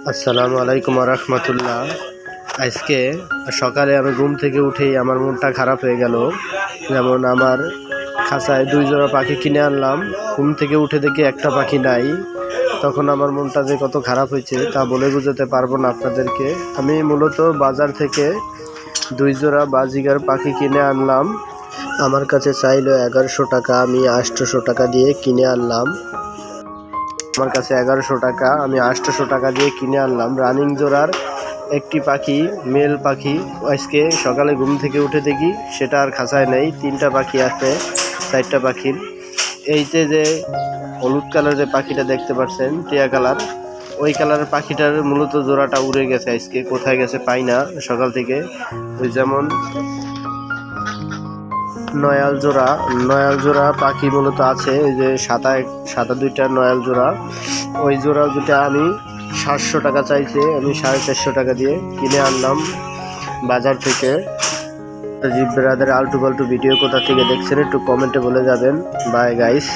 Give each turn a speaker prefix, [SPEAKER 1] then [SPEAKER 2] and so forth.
[SPEAKER 1] আসসালামু আলাইকুম রহমতুল্লাহ। আজকে সকালে আমি ঘুম থেকে উঠেই আমার মনটা খারাপ হয়ে গেল। যেমন আমার খাঁচায় 2 জোড়া পাখি কিনে আনলাম, ঘুম থেকে উঠে দেখি একটা পাখি নাই। তখন আমার মনটা যে কত খারাপ হয়েছে তা বলে বোঝাতে পারবো না আপনাদেরকে। আমি মূলত বাজার থেকে 2 জোড়া বাজিগার পাখি কিনে আনলাম। আমার কাছে চাইলো 1100 টাকা, আমি 800 টাকা দিয়ে কিনে আনলাম। আমার কাছে 1100 টাকা, আমি 800 টাকা দিয়ে কিনে আনলাম রানিং জোড়ার একটি পাখি, মেল পাখি। আজকে সকালে ঘুম থেকে উঠে দেখি সেটা আর খাঁচায় নেই, 3টা পাখি আছে 4টা পাখির। এই যে হলুদ কালার যে পাখিটা দেখতে পাচ্ছেন, টিয়া কালার, ওই কালারের পাখিটার মূলত জোড়াটা উড়ে গেছে। আজকে কোথায় গেছে পাই না সকাল থেকে। ওই যেমন নয়াল জোড়া পাখি মূলত আছে, ওই যে সাদা সাদা 2টা নয়াল জোড়া। ওই জোড়া দুটা আমি 700 টাকা চাইছে, আমি 450 টাকা দিয়ে কিনে আনলাম বাজার থেকে। জিপ ব্রাদার আলটু পাল্টু ভিডিও কোথা থেকে দেখছেন একটু কমেন্টে বলে যাবেন। Bye guys.